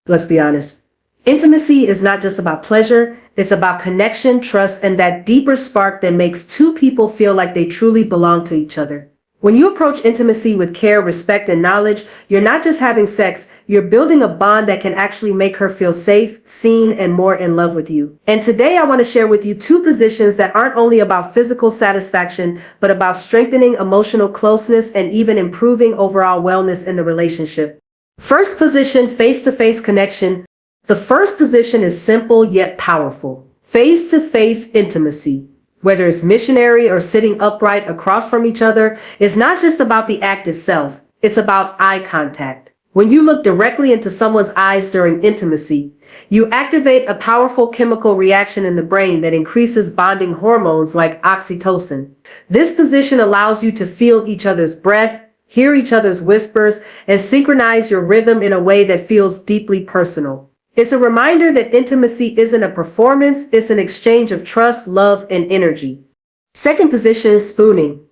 Let's be honest. Intimacy is not just about pleasure, it's about connection, trust, and that deeper spark that makes two people feel like they truly belong to each other. When you approach intimacy with care, respect, and knowledge, you're not just having sex, you're building a bond that can actually make her feel safe, seen, and more in love with you. And today I want to share with you two positions that aren't only about physical satisfaction, but about strengthening emotional closeness and even improving overall wellness in the relationship. First position, face-to-face connection. The first position is simple yet powerful. Face-to-face intimacy. Whether it's missionary or sitting upright across from each other, is not just about the act itself, it's about eye contact. When you look directly into someone's eyes during intimacy, you activate a powerful chemical reaction in the brain that increases bonding hormones like oxytocin. This position allows you to feel each other's breath, hear each other's whispers, and synchronize your rhythm in a way that feels deeply personal. It's a reminder that intimacy isn't a performance, it's an exchange of trust, love, and energy. Second position is spooning.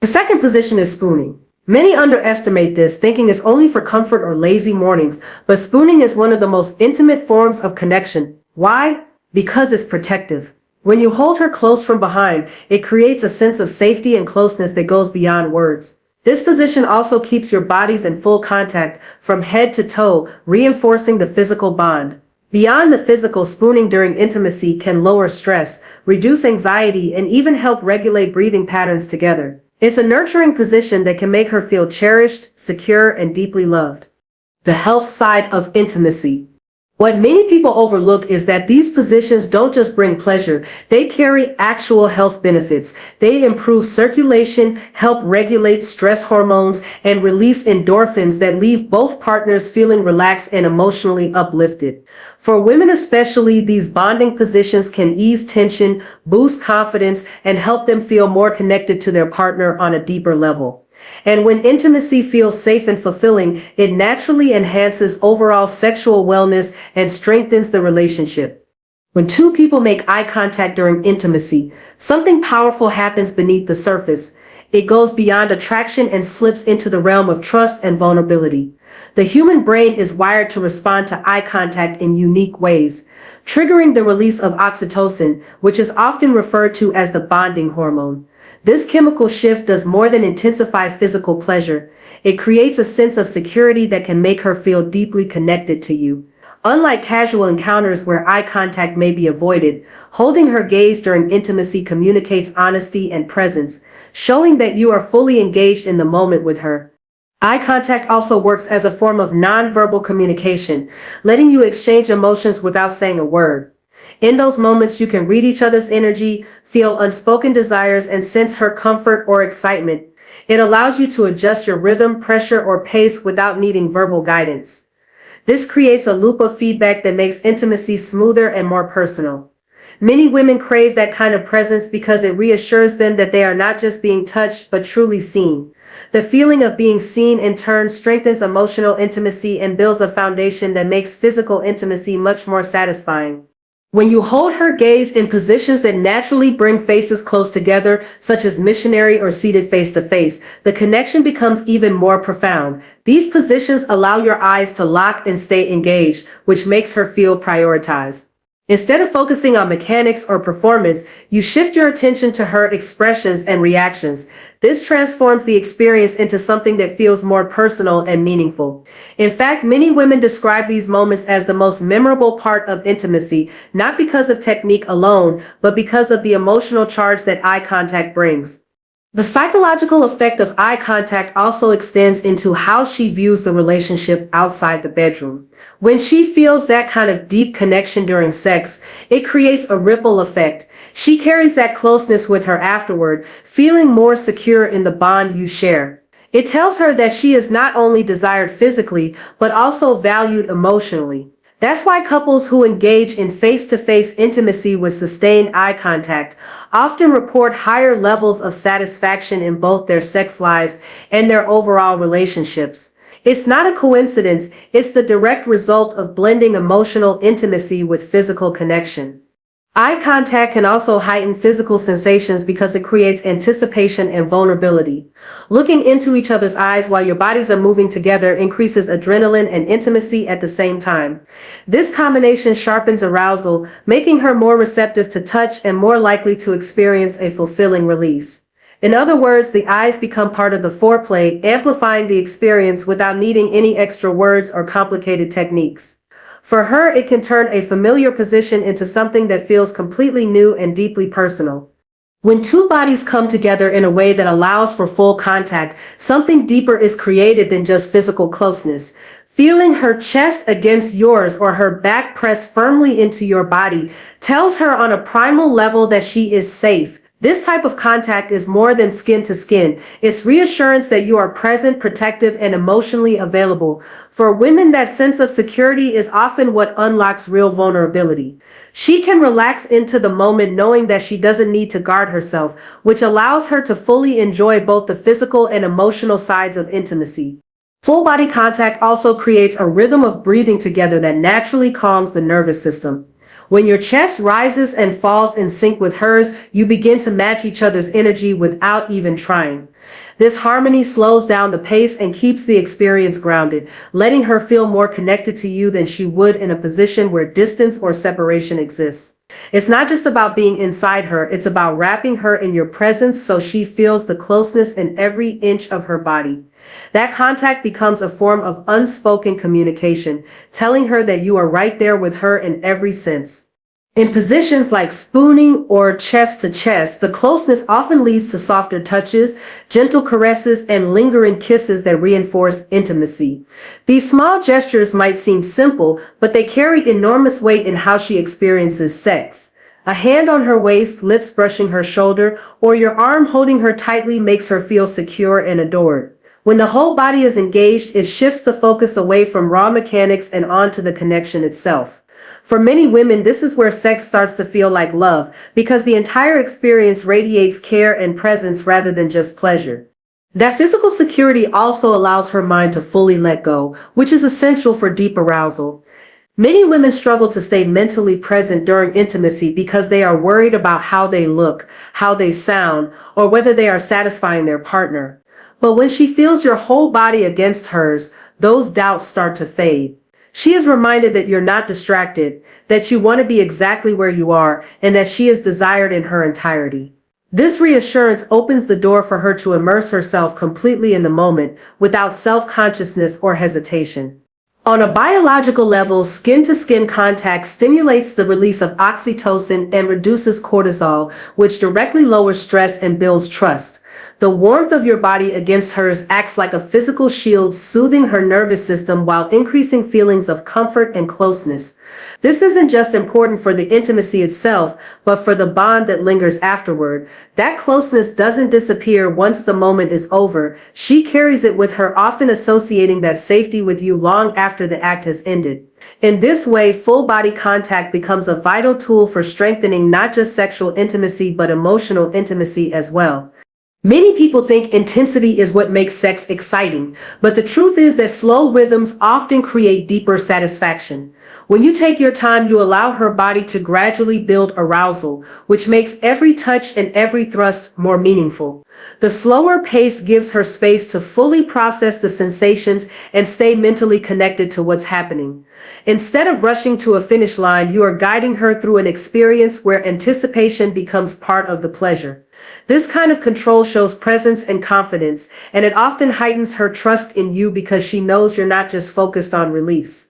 The second position is spooning. Many underestimate this, thinking it's only for comfort or lazy mornings, but spooning is one of the most intimate forms of connection. Why? Because it's protective. When you hold her close from behind, it creates a sense of safety and closeness that goes beyond words. This position also keeps your bodies in full contact from head to toe, reinforcing the physical bond. Beyond the physical, spooning during intimacy can lower stress, reduce anxiety, and even help regulate breathing patterns together. It's a nurturing position that can make her feel cherished, secure, and deeply loved. The health side of intimacy. What many people overlook is that these positions don't just bring pleasure, they carry actual health benefits. They improve circulation, help regulate stress hormones, and release endorphins that leave both partners feeling relaxed and emotionally uplifted. For women especially, these bonding positions can ease tension, boost confidence, and help them feel more connected to their partner on a deeper level. And when intimacy feels safe and fulfilling, it naturally enhances overall sexual wellness and strengthens the relationship. When two people make eye contact during intimacy, something powerful happens beneath the surface. It goes beyond attraction and slips into the realm of trust and vulnerability. The human brain is wired to respond to eye contact in unique ways, triggering the release of oxytocin, which is often referred to as the bonding hormone. This chemical shift does more than intensify physical pleasure. It creates a sense of security that can make her feel deeply connected to you. Unlike casual encounters where eye contact may be avoided, holding her gaze during intimacy communicates honesty and presence, showing that you are fully engaged in the moment with her. Eye contact also works as a form of nonverbal communication, letting you exchange emotions without saying a word. In those moments, you can read each other's energy, feel unspoken desires, and sense her comfort or excitement. It allows you to adjust your rhythm, pressure, or pace without needing verbal guidance. This creates a loop of feedback that makes intimacy smoother and more personal. Many women crave that kind of presence because it reassures them that they are not just being touched, but truly seen. The feeling of being seen in turn strengthens emotional intimacy and builds a foundation that makes physical intimacy much more satisfying. When you hold her gaze in positions that naturally bring faces close together, such as missionary or seated face to face, the connection becomes even more profound. These positions allow your eyes to lock and stay engaged, which makes her feel prioritized. Instead of focusing on mechanics or performance, you shift your attention to her expressions and reactions. This transforms the experience into something that feels more personal and meaningful. In fact, many women describe these moments as the most memorable part of intimacy, not because of technique alone, but because of the emotional charge that eye contact brings. The psychological effect of eye contact also extends into how she views the relationship outside the bedroom. When she feels that kind of deep connection during sex, it creates a ripple effect. She carries that closeness with her afterward, feeling more secure in the bond you share. It tells her that she is not only desired physically, but also valued emotionally. That's why couples who engage in face-to-face intimacy with sustained eye contact often report higher levels of satisfaction in both their sex lives and their overall relationships. It's not a coincidence, it's the direct result of blending emotional intimacy with physical connection. Eye contact can also heighten physical sensations because it creates anticipation and vulnerability. Looking into each other's eyes while your bodies are moving together increases adrenaline and intimacy at the same time. This combination sharpens arousal, making her more receptive to touch and more likely to experience a fulfilling release. In other words, the eyes become part of the foreplay, amplifying the experience without needing any extra words or complicated techniques. For her, it can turn a familiar position into something that feels completely new and deeply personal. When two bodies come together in a way that allows for full contact, something deeper is created than just physical closeness. Feeling her chest against yours or her back pressed firmly into your body tells her on a primal level that she is safe. This type of contact is more than skin to skin. It's reassurance that you are present, protective, and emotionally available. For women, that sense of security is often what unlocks real vulnerability. She can relax into the moment knowing that she doesn't need to guard herself, which allows her to fully enjoy both the physical and emotional sides of intimacy. Full body contact also creates a rhythm of breathing together that naturally calms the nervous system. When your chest rises and falls in sync with hers, you begin to match each other's energy without even trying. This harmony slows down the pace and keeps the experience grounded, letting her feel more connected to you than she would in a position where distance or separation exists. It's not just about being inside her, it's about wrapping her in your presence so she feels the closeness in every inch of her body. That contact becomes a form of unspoken communication, telling her that you are right there with her in every sense. In positions like spooning or chest to chest, the closeness often leads to softer touches, gentle caresses, and lingering kisses that reinforce intimacy. These small gestures might seem simple, but they carry enormous weight in how she experiences sex. A hand on her waist, lips brushing her shoulder, or your arm holding her tightly makes her feel secure and adored. When the whole body is engaged, it shifts the focus away from raw mechanics and onto the connection itself. For many women, this is where sex starts to feel like love, because the entire experience radiates care and presence rather than just pleasure. That physical security also allows her mind to fully let go, which is essential for deep arousal. Many women struggle to stay mentally present during intimacy because they are worried about how they look, how they sound, or whether they are satisfying their partner. But when she feels your whole body against hers, those doubts start to fade. She is reminded that you're not distracted, that you want to be exactly where you are, and that she is desired in her entirety. This reassurance opens the door for her to immerse herself completely in the moment without self-consciousness or hesitation. On a biological level, skin-to-skin contact stimulates the release of oxytocin and reduces cortisol, which directly lowers stress and builds trust. The warmth of your body against hers acts like a physical shield, soothing her nervous system while increasing feelings of comfort and closeness. This isn't just important for the intimacy itself, but for the bond that lingers afterward. That closeness doesn't disappear once the moment is over. She carries it with her, often associating that safety with you long after the act has ended. In this way, full body contact becomes a vital tool for strengthening not just sexual intimacy but emotional intimacy as well. Many people think intensity is what makes sex exciting, but the truth is that slow rhythms often create deeper satisfaction. When you take your time, you allow her body to gradually build arousal, which makes every touch and every thrust more meaningful. The slower pace gives her space to fully process the sensations and stay mentally connected to what's happening. Instead of rushing to a finish line, you are guiding her through an experience where anticipation becomes part of the pleasure. This kind of control shows presence and confidence, and it often heightens her trust in you because she knows you're not just focused on release.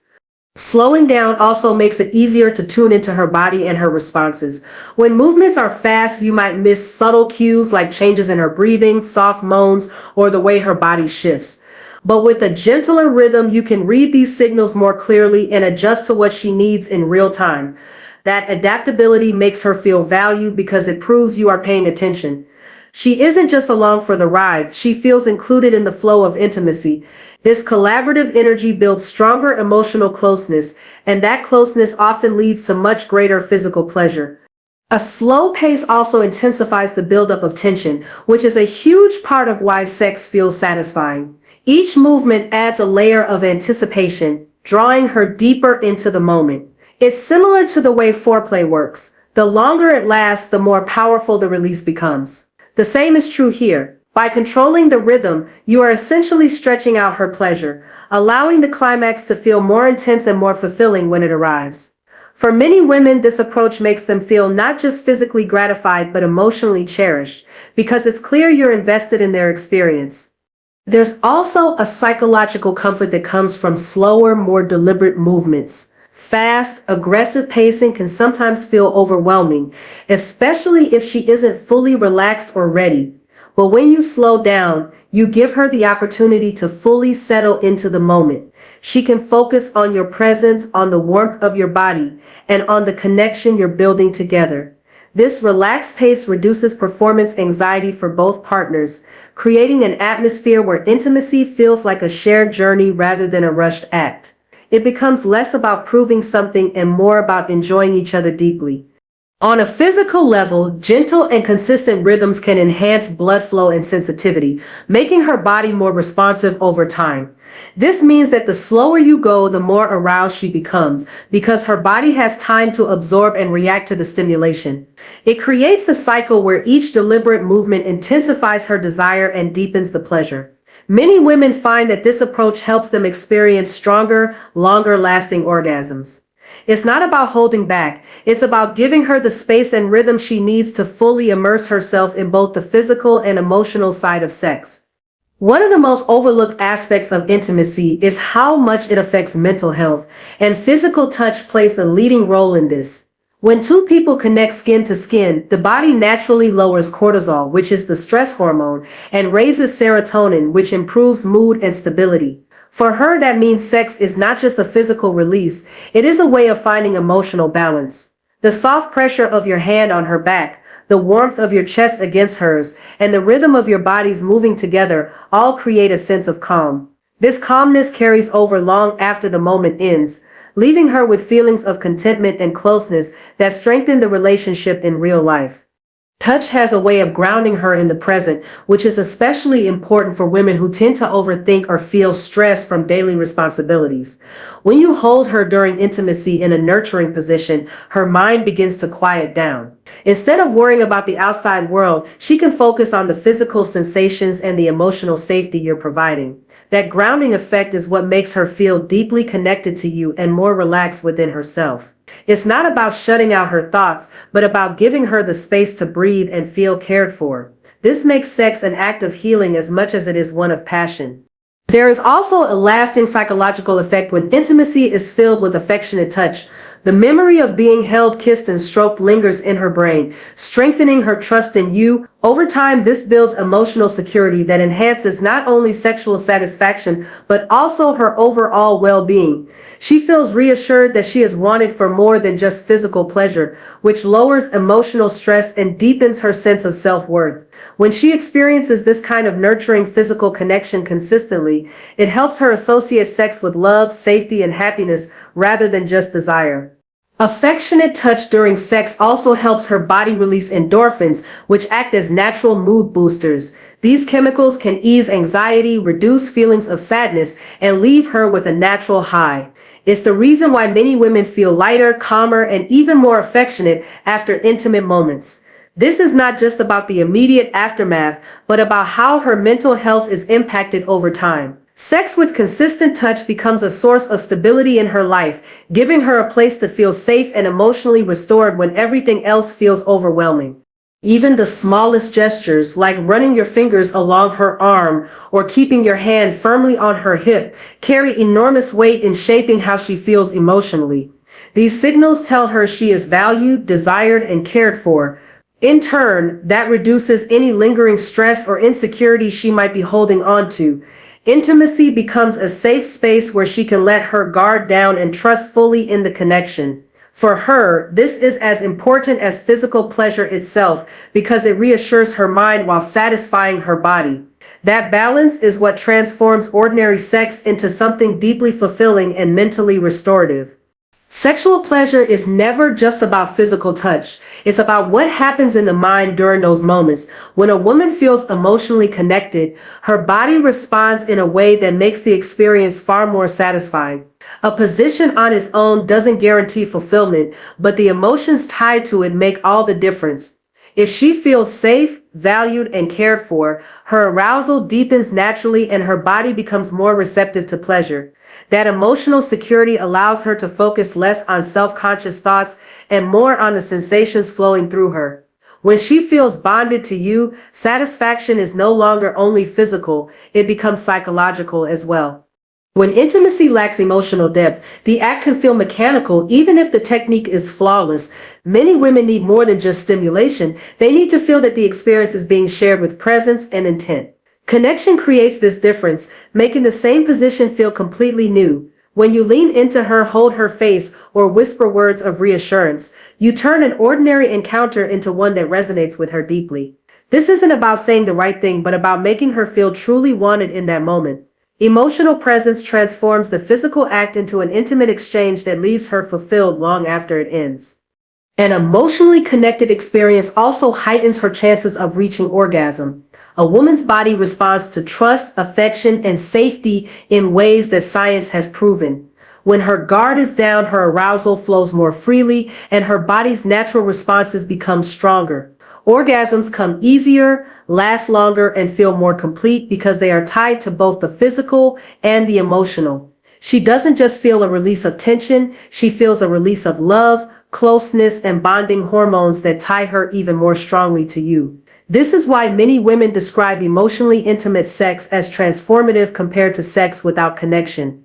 Slowing down also makes it easier to tune into her body and her responses. When movements are fast, you might miss subtle cues like changes in her breathing, soft moans, or the way her body shifts. But with a gentler rhythm, you can read these signals more clearly and adjust to what she needs in real time. That adaptability makes her feel valued because it proves you are paying attention. She isn't just along for the ride, she feels included in the flow of intimacy. This collaborative energy builds stronger emotional closeness, and that closeness often leads to much greater physical pleasure. A slow pace also intensifies the buildup of tension, which is a huge part of why sex feels satisfying. Each movement adds a layer of anticipation, drawing her deeper into the moment. It's similar to the way foreplay works. The longer it lasts, the more powerful the release becomes. The same is true here. By controlling the rhythm, you are essentially stretching out her pleasure, allowing the climax to feel more intense and more fulfilling when it arrives. For many women, this approach makes them feel not just physically gratified but emotionally cherished, because it's clear you're invested in their experience. There's also a psychological comfort that comes from slower, more deliberate movements. Fast, aggressive pacing can sometimes feel overwhelming, especially if she isn't fully relaxed or ready. But when you slow down, you give her the opportunity to fully settle into the moment. She can focus on your presence, on the warmth of your body, and on the connection you're building together. This relaxed pace reduces performance anxiety for both partners, creating an atmosphere where intimacy feels like a shared journey rather than a rushed act. It becomes less about proving something and more about enjoying each other deeply. On a physical level, gentle and consistent rhythms can enhance blood flow and sensitivity, making her body more responsive over time. This means that the slower you go, the more aroused she becomes, because her body has time to absorb and react to the stimulation. It creates a cycle where each deliberate movement intensifies her desire and deepens the pleasure. Many women find that this approach helps them experience stronger, longer-lasting orgasms. It's not about holding back, it's about giving her the space and rhythm she needs to fully immerse herself in both the physical and emotional side of sex. One of the most overlooked aspects of intimacy is how much it affects mental health, and physical touch plays the leading role in this. When two people connect skin to skin, the body naturally lowers cortisol, which is the stress hormone, and raises serotonin, which improves mood and stability. For her, that means sex is not just a physical release, it is a way of finding emotional balance. The soft pressure of your hand on her back, the warmth of your chest against hers, and the rhythm of your bodies moving together all create a sense of calm. This calmness carries over long after the moment ends, leaving her with feelings of contentment and closeness that strengthen the relationship in real life. Touch has a way of grounding her in the present, which is especially important for women who tend to overthink or feel stress from daily responsibilities. When you hold her during intimacy in a nurturing position, her mind begins to quiet down. Instead of worrying about the outside world, she can focus on the physical sensations and the emotional safety you're providing. That grounding effect is what makes her feel deeply connected to you and more relaxed within herself. It's not about shutting out her thoughts, but about giving her the space to breathe and feel cared for. This makes sex an act of healing as much as it is one of passion. There is also a lasting psychological effect when intimacy is filled with affectionate touch. The memory of being held, kissed, and stroked lingers in her brain, strengthening her trust in you. Over time, this builds emotional security that enhances not only sexual satisfaction, but also her overall well-being. She feels reassured that she is wanted for more than just physical pleasure, which lowers emotional stress and deepens her sense of self-worth. When she experiences this kind of nurturing physical connection consistently, it helps her associate sex with love, safety, and happiness rather than just desire. Affectionate touch during sex also helps her body release endorphins, which act as natural mood boosters. These chemicals can ease anxiety, reduce feelings of sadness, and leave her with a natural high. It's the reason why many women feel lighter, calmer, and even more affectionate after intimate moments. This is not just about the immediate aftermath, but about how her mental health is impacted over time. Sex with consistent touch becomes a source of stability in her life, giving her a place to feel safe and emotionally restored when everything else feels overwhelming. Even the smallest gestures, like running your fingers along her arm or keeping your hand firmly on her hip, carry enormous weight in shaping how she feels emotionally. These signals tell her she is valued, desired, and cared for. In turn, that reduces any lingering stress or insecurity she might be holding on to. Intimacy becomes a safe space where she can let her guard down and trust fully in the connection. For her, this is as important as physical pleasure itself because it reassures her mind while satisfying her body. That balance is what transforms ordinary sex into something deeply fulfilling and mentally restorative. Sexual pleasure is never just about physical touch. It's about what happens in the mind during those moments. When a woman feels emotionally connected, her body responds in a way that makes the experience far more satisfying. A position on its own doesn't guarantee fulfillment, but the emotions tied to it make all the difference. If she feels safe, valued, and cared for, her arousal deepens naturally and her body becomes more receptive to pleasure. That emotional security allows her to focus less on self-conscious thoughts and more on the sensations flowing through her. When she feels bonded to you, satisfaction is no longer only physical, it becomes psychological as well. When intimacy lacks emotional depth, the act can feel mechanical even if the technique is flawless. Many women need more than just stimulation. They need to feel that the experience is being shared with presence and intent. Connection creates this difference, making the same position feel completely new. When you lean into her, hold her face, or whisper words of reassurance, you turn an ordinary encounter into one that resonates with her deeply. This isn't about saying the right thing, but about making her feel truly wanted in that moment. Emotional presence transforms the physical act into an intimate exchange that leaves her fulfilled long after it ends. An emotionally connected experience also heightens her chances of reaching orgasm. A woman's body responds to trust, affection, and safety in ways that science has proven. When her guard is down, her arousal flows more freely, and her body's natural responses become stronger. Orgasms come easier, last longer, and feel more complete because they are tied to both the physical and the emotional. She doesn't just feel a release of tension, she feels a release of love, closeness, and bonding hormones that tie her even more strongly to you. This is why many women describe emotionally intimate sex as transformative compared to sex without connection.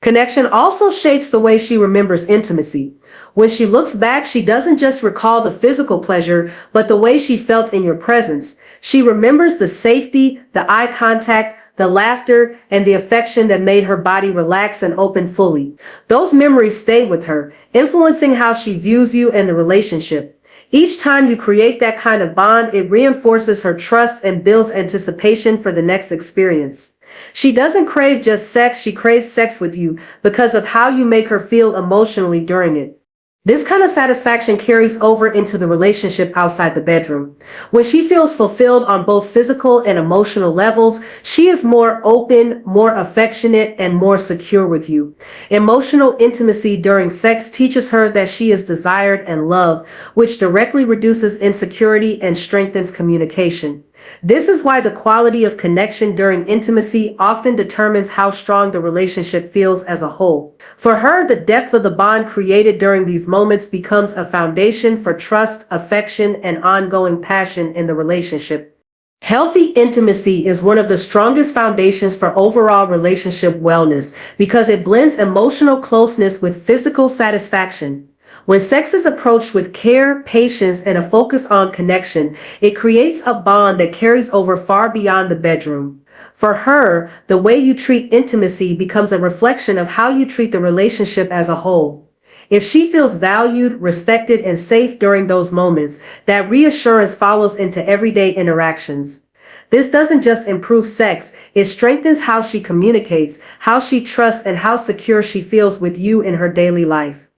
Connection also shapes the way she remembers intimacy. When she looks back, she doesn't just recall the physical pleasure, but the way she felt in your presence. She remembers the safety, the eye contact, the laughter, and the affection that made her body relax and open fully. Those memories stay with her, influencing how she views you and the relationship. Each time you create that kind of bond, it reinforces her trust and builds anticipation for the next experience. She doesn't crave just sex, she craves sex with you because of how you make her feel emotionally during it. This kind of satisfaction carries over into the relationship outside the bedroom. When she feels fulfilled on both physical and emotional levels, she is more open, more affectionate, and more secure with you. Emotional intimacy during sex teaches her that she is desired and loved, which directly reduces insecurity and strengthens communication. This is why the quality of connection during intimacy often determines how strong the relationship feels as a whole. For her, the depth of the bond created during these moments becomes a foundation for trust, affection, and ongoing passion in the relationship. Healthy intimacy is one of the strongest foundations for overall relationship wellness because it blends emotional closeness with physical satisfaction. When sex is approached with care, patience, and a focus on connection, it creates a bond that carries over far beyond the bedroom. For her, the way you treat intimacy becomes a reflection of how you treat the relationship as a whole. If she feels valued, respected, and safe during those moments, that reassurance follows into everyday interactions. This doesn't just improve sex, it strengthens how she communicates, how she trusts, and how secure she feels with you in her daily life.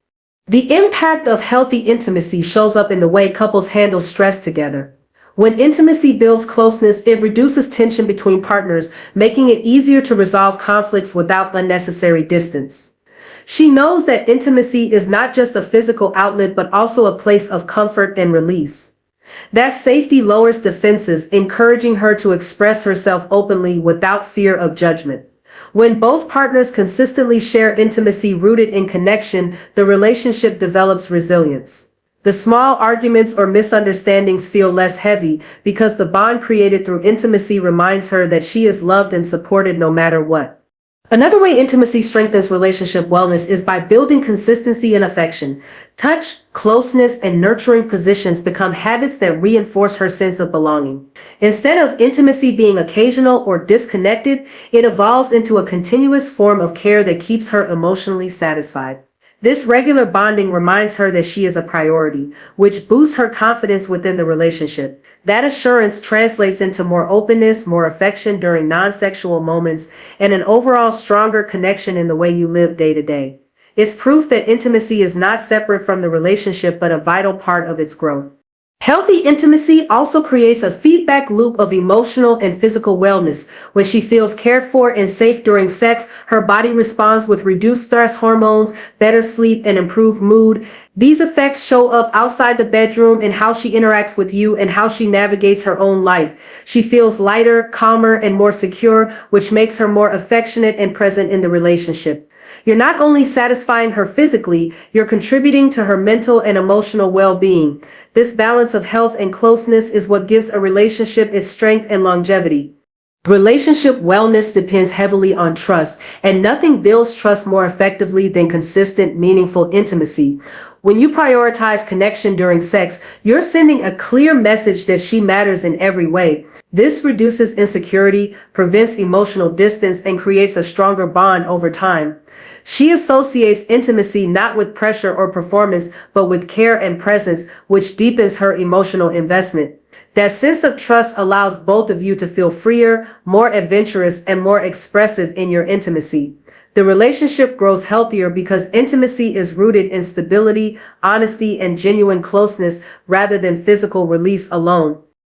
The impact of healthy intimacy shows up in the way couples handle stress together. When intimacy builds closeness, it reduces tension between partners, making it easier to resolve conflicts without unnecessary distance. She knows that intimacy is not just a physical outlet but also a place of comfort and release. That safety lowers defenses, encouraging her to express herself openly without fear of judgment. When both partners consistently share intimacy rooted in connection, the relationship develops resilience. The small arguments or misunderstandings feel less heavy because the bond created through intimacy reminds her that she is loved and supported no matter what. Another way intimacy strengthens relationship wellness is by building consistency and affection. Touch, closeness, and nurturing positions become habits that reinforce her sense of belonging. Instead of intimacy being occasional or disconnected, it evolves into a continuous form of care that keeps her emotionally satisfied. This regular bonding reminds her that she is a priority, which boosts her confidence within the relationship. That assurance translates into more openness, more affection during non-sexual moments, and an overall stronger connection in the way you live day to day. It's proof that intimacy is not separate from the relationship but a vital part of its growth. Healthy intimacy also creates a feedback loop of emotional and physical wellness. When she feels cared for and safe during sex, her body responds with reduced stress hormones, better sleep, and improved mood. These effects show up outside the bedroom in how she interacts with you and how she navigates her own life. She feels lighter, calmer, and more secure, which makes her more affectionate and present in the relationship. You're not only satisfying her physically, you're contributing to her mental and emotional well-being. This balance of health and closeness is what gives a relationship its strength and longevity. Relationship wellness depends heavily on trust, and nothing builds trust more effectively than consistent, meaningful intimacy. When you prioritize connection during sex, you're sending a clear message that she matters in every way. This reduces insecurity, prevents emotional distance, and creates a stronger bond over time. She associates intimacy not with pressure or performance, but with care and presence, which deepens her emotional investment. That sense of trust allows both of you to feel freer, more adventurous, and more expressive in your intimacy. The relationship grows healthier because intimacy is rooted in stability, honesty, and genuine closeness rather than physical release alone.